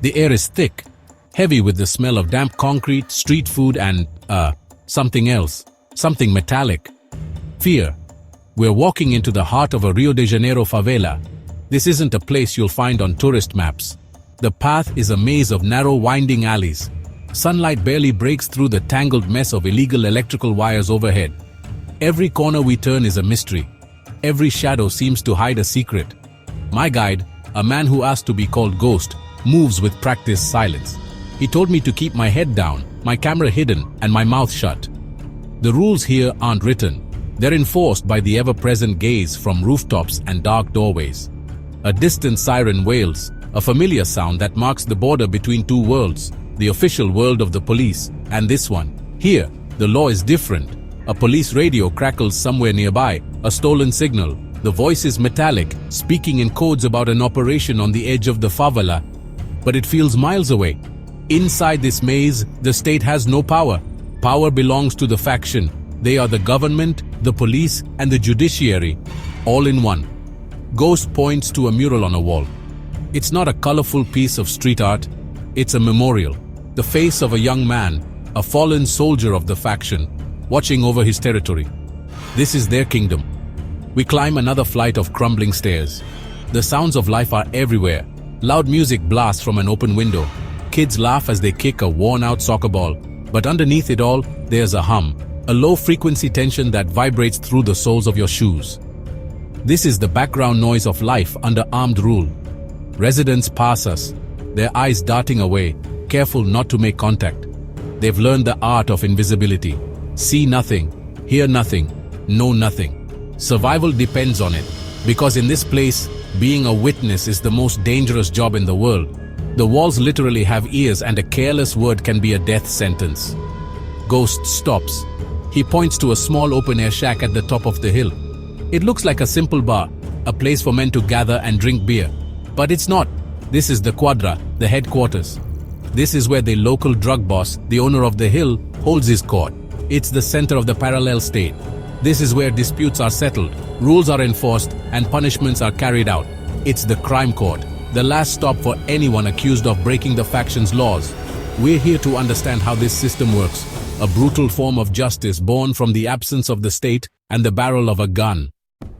The air is thick, heavy with the smell of damp concrete, street food, and, something else. Something metallic. Fear. We're walking into the heart of a Rio de Janeiro favela. This isn't a place you'll find on tourist maps. The path is a maze of narrow, winding alleys. Sunlight barely breaks through the tangled mess of illegal electrical wires overhead. Every corner we turn is a mystery. Every shadow seems to hide a secret. My guide, a man who asked to be called Ghost, moves with practiced silence. He told me to keep my head down, my camera hidden, and my mouth shut. The rules here aren't written. They're enforced by the ever-present gaze from rooftops and dark doorways. A distant siren wails, a familiar sound that marks the border between two worlds, the official world of the police and this one. Here, the law is different. A police radio crackles somewhere nearby, a stolen signal. The voice is metallic, speaking in codes about an operation on the edge of the favela, but it feels miles away. Inside this maze, the state has no power. Power belongs to the faction. They are the government, the police, and the judiciary, all in one. Ghost points to a mural on a wall. It's not a colorful piece of street art. It's a memorial. The face of a young man, a fallen soldier of the faction, watching over his territory. This is their kingdom. We climb another flight of crumbling stairs. The sounds of life are everywhere. Loud music blasts from an open window. Kids laugh as they kick a worn-out soccer ball. But underneath it all, there's a hum, a low-frequency tension that vibrates through the soles of your shoes. This is the background noise of life under armed rule. Residents pass us, their eyes darting away, careful not to make contact. They've learned the art of invisibility. See nothing, hear nothing, know nothing. Survival depends on it, because in this place, being a witness is the most dangerous job in the world. The walls literally have ears, and a careless word can be a death sentence. Ghost stops. He points to a small open-air shack at the top of the hill. It looks like a simple bar, a place for men to gather and drink beer. But it's not. This is the Quadra, the headquarters. This is where the local drug boss, the owner of the hill, holds his court. It's the center of the parallel state. This is where disputes are settled, rules are enforced, and punishments are carried out. It's the crime court, the last stop for anyone accused of breaking the faction's laws. We're here to understand how this system works, a brutal form of justice born from the absence of the state and the barrel of a gun.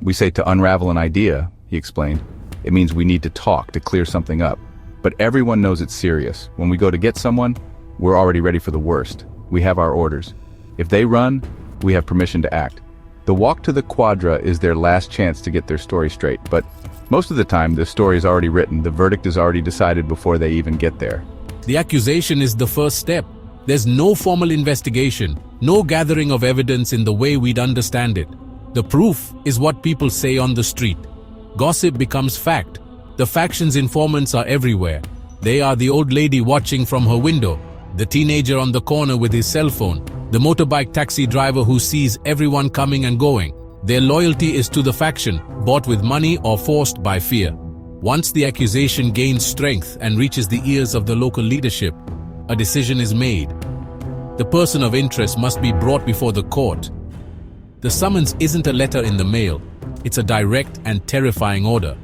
We say to unravel an idea, he explained. It means we need to talk to clear something up. But everyone knows it's serious. When we go to get someone, we're already ready for the worst. We have our orders. If they run, we have permission to act. The walk to the Quadra is their last chance to get their story straight, but most of the time the story is already written, the verdict is already decided before they even get there. The accusation is the first step. There's no formal investigation, no gathering of evidence in the way we'd understand it. The proof is what people say on the street. Gossip becomes fact. The faction's informants are everywhere. They are the old lady watching from her window, the teenager on the corner with his cell phone, the motorbike taxi driver who sees everyone coming and going. Their loyalty is to the faction, bought with money or forced by fear. Once the accusation gains strength and reaches the ears of the local leadership, a decision is made. The person of interest must be brought before the court. The summons isn't a letter in the mail. It's a direct and terrifying order.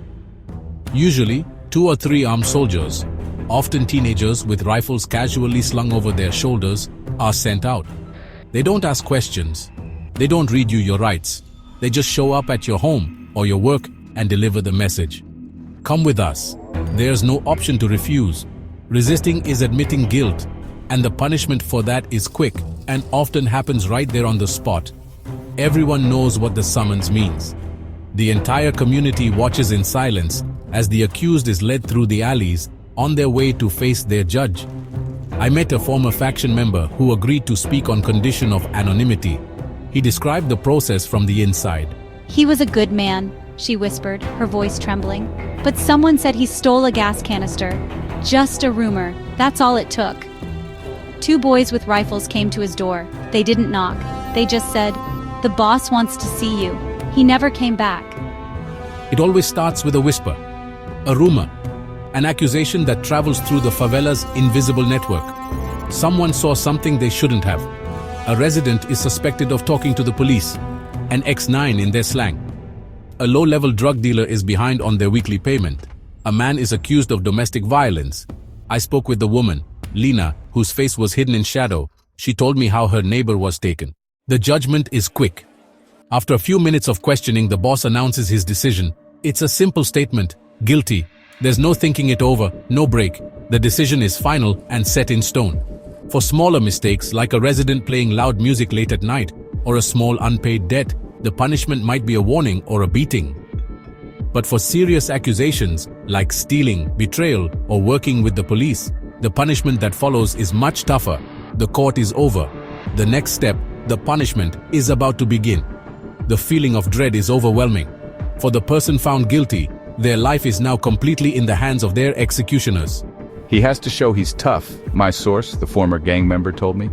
Usually, 2 or 3 armed soldiers, often teenagers with rifles casually slung over their shoulders, are sent out. They don't ask questions. They don't read you your rights. They just show up at your home or your work and deliver the message. Come with us. There's no option to refuse. Resisting is admitting guilt, and the punishment for that is quick and often happens right there on the spot. Everyone knows what the summons means. The entire community watches in silence as the accused is led through the alleys on their way to face their judge. I met a former faction member who agreed to speak on condition of anonymity. He described the process from the inside. "He was a good man," she whispered, her voice trembling. "But someone said he stole a gas canister. Just a rumor, that's all it took." 2 boys with rifles came to his door. They didn't knock. They just said, "The boss wants to see you." He never came back. It always starts with a whisper, a rumor, an accusation that travels through the favela's invisible network. Someone saw something they shouldn't have. A resident is suspected of talking to the police, an X9 in their slang. A low-level drug dealer is behind on their weekly payment. A man is accused of domestic violence. I spoke with the woman, Lena, whose face was hidden in shadow. She told me how her neighbor was taken. The judgment is quick. After a few minutes of questioning, the boss announces his decision. It's a simple statement: guilty. There's no thinking it over, no break. The decision is final and set in stone. For smaller mistakes, like a resident playing loud music late at night, or a small unpaid debt, the punishment might be a warning or a beating. But for serious accusations, like stealing, betrayal, or working with the police, the punishment that follows is much tougher. The court is over. The next step, the punishment, is about to begin. The feeling of dread is overwhelming. For the person found guilty, their life is now completely in the hands of their executioners. He has to show he's tough, my source, the former gang member, told me.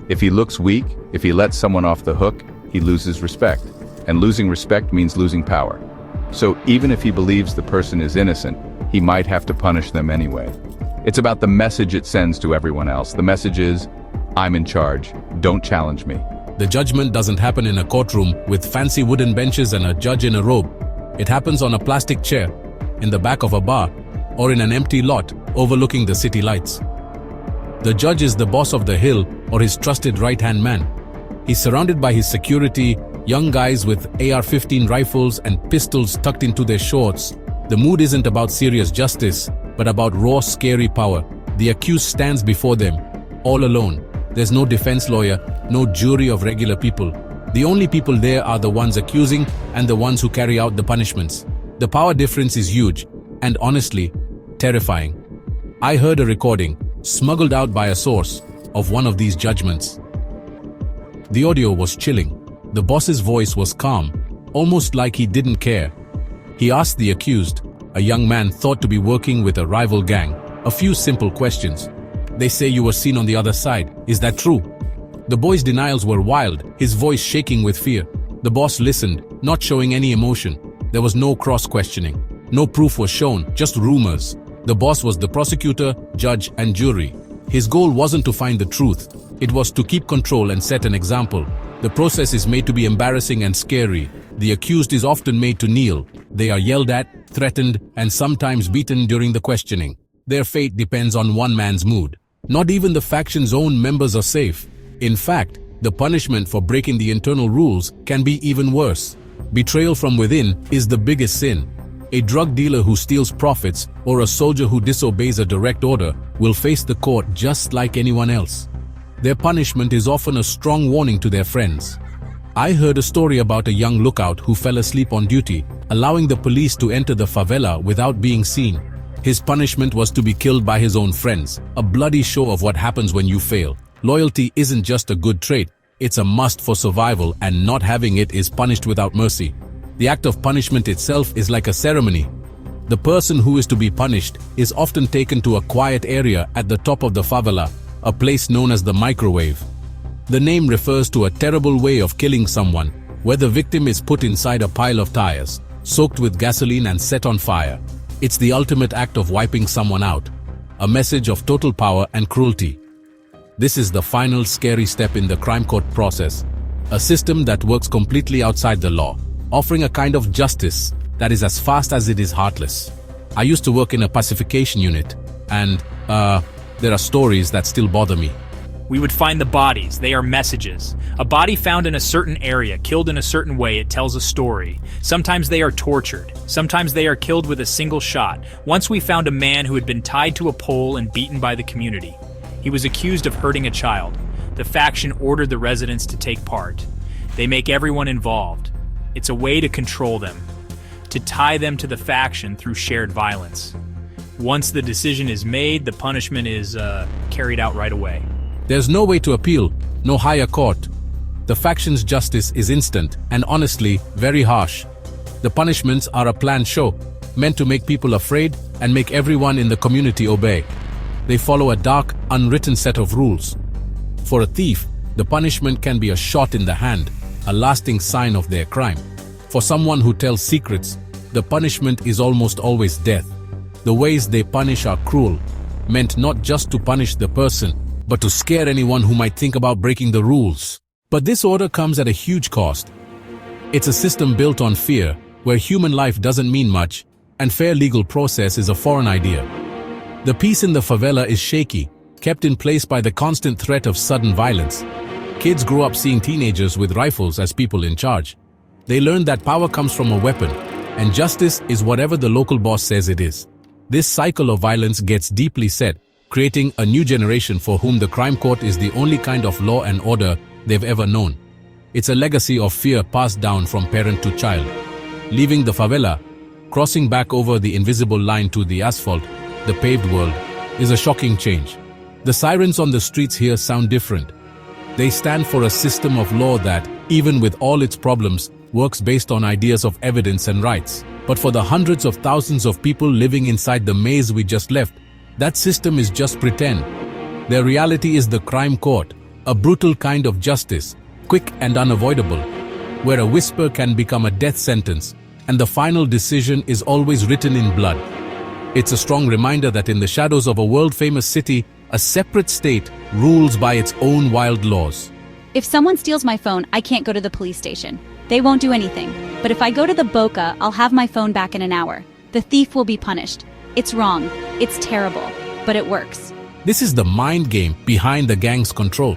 If he looks weak, if he lets someone off the hook, he loses respect. And losing respect means losing power. So even if he believes the person is innocent, he might have to punish them anyway. It's about the message it sends to everyone else. The message is, I'm in charge, don't challenge me. The judgment doesn't happen in a courtroom with fancy wooden benches and a judge in a robe. It happens on a plastic chair, in the back of a bar, or in an empty lot overlooking the city lights. The judge is the boss of the hill or his trusted right-hand man. He's surrounded by his security, young guys with AR-15 rifles and pistols tucked into their shorts. The mood isn't about serious justice, but about raw, scary power. The accused stands before them, all alone. There's no defense lawyer, no jury of regular people. The only people there are the ones accusing and the ones who carry out the punishments. The power difference is huge, and honestly, terrifying. I heard a recording, smuggled out by a source, of one of these judgments. The audio was chilling. The boss's voice was calm, almost like he didn't care. He asked the accused, a young man thought to be working with a rival gang, a few simple questions. They say you were seen on the other side. Is that true? The boy's denials were wild, his voice shaking with fear. The boss listened, not showing any emotion. There was no cross-questioning. No proof was shown, just rumors. The boss was the prosecutor, judge, and jury. His goal wasn't to find the truth. It was to keep control and set an example. The process is made to be embarrassing and scary. The accused is often made to kneel. They are yelled at, threatened, and sometimes beaten during the questioning. Their fate depends on one man's mood. Not even the faction's own members are safe. In fact, the punishment for breaking the internal rules can be even worse. Betrayal from within is the biggest sin. A drug dealer who steals profits or a soldier who disobeys a direct order will face the court just like anyone else. Their punishment is often a strong warning to their friends. I heard a story about a young lookout who fell asleep on duty, allowing the police to enter the favela without being seen. His punishment was to be killed by his own friends, a bloody show of what happens when you fail. Loyalty isn't just a good trait, it's a must for survival, and not having it is punished without mercy. The act of punishment itself is like a ceremony. The person who is to be punished is often taken to a quiet area at the top of the favela, a place known as the microwave. The name refers to a terrible way of killing someone, where the victim is put inside a pile of tires, soaked with gasoline and set on fire. It's the ultimate act of wiping someone out, a message of total power and cruelty. This is the final scary step in the crime court process, a system that works completely outside the law, offering a kind of justice that is as fast as it is heartless. I used to work in a pacification unit, and, there are stories that still bother me. We would find the bodies. They are messages. A body found in a certain area, killed in a certain way, it tells a story. Sometimes they are tortured. Sometimes they are killed with a single shot. Once we found a man who had been tied to a pole and beaten by the community. He was accused of hurting a child. The faction ordered the residents to take part. They make everyone involved. It's a way to control them, to tie them to the faction through shared violence. Once the decision is made, the punishment is carried out right away. There's no way to appeal, no higher court. The faction's justice is instant and honestly very harsh. The punishments are a planned show, meant to make people afraid and make everyone in the community obey. They follow a dark, unwritten set of rules. For a thief, the punishment can be a shot in the hand, a lasting sign of their crime. For someone who tells secrets, the punishment is almost always death. The ways they punish are cruel, meant not just to punish the person, but to scare anyone who might think about breaking the rules. But this order comes at a huge cost. It's a system built on fear, where human life doesn't mean much, and fair legal process is a foreign idea. The peace in the favela is shaky, kept in place by the constant threat of sudden violence. Kids grow up seeing teenagers with rifles as people in charge. They learn that power comes from a weapon, and justice is whatever the local boss says it is. This cycle of violence gets deeply set, creating a new generation for whom the crime court is the only kind of law and order they've ever known. It's a legacy of fear passed down from parent to child. Leaving the favela, crossing back over the invisible line to the asphalt, the paved world, is a shocking change. The sirens on the streets here sound different. They stand for a system of law that, even with all its problems, works based on ideas of evidence and rights. But for the hundreds of thousands of people living inside the maze we just left, that system is just pretend. Their reality is the crime court, a brutal kind of justice, quick and unavoidable, where a whisper can become a death sentence, and the final decision is always written in blood. It's a strong reminder that in the shadows of a world-famous city, a separate state rules by its own wild laws. If someone steals my phone, I can't go to the police station. They won't do anything. But if I go to the Boca, I'll have my phone back in an hour. The thief will be punished. It's wrong. It's terrible. But it works. This is the mind game behind the gang's control.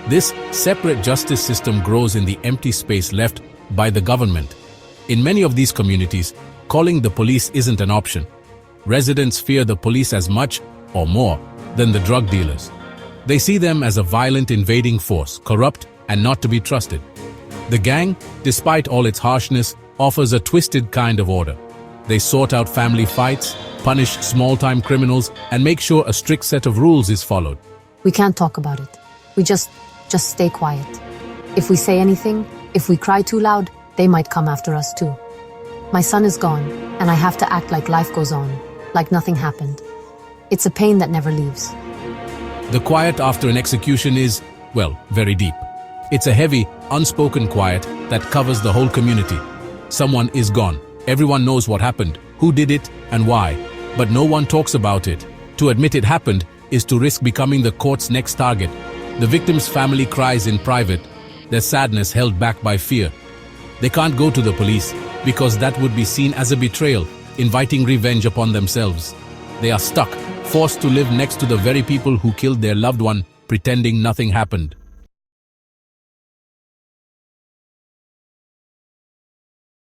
This separate justice system grows in the empty space left by the government. In many of these communities, calling the police isn't an option. Residents fear the police as much, or more, than the drug dealers. They see them as a violent invading force, corrupt and not to be trusted. The gang, despite all its harshness, offers a twisted kind of order. They sort out family fights, punish small-time criminals, and make sure a strict set of rules is followed. We can't talk about it. We just stay quiet. If we say anything, if we cry too loud, they might come after us too. My son is gone, and I have to act like life goes on, like nothing happened. It's a pain that never leaves. The quiet after an execution is, well, very deep. It's a heavy, unspoken quiet that covers the whole community. Someone is gone. Everyone knows what happened, who did it, and why. But no one talks about it. To admit it happened is to risk becoming the court's next target. The victim's family cries in private, their sadness held back by fear. They can't go to the police because that would be seen as a betrayal, inviting revenge upon themselves. They are stuck, forced to live next to the very people who killed their loved one, pretending nothing happened.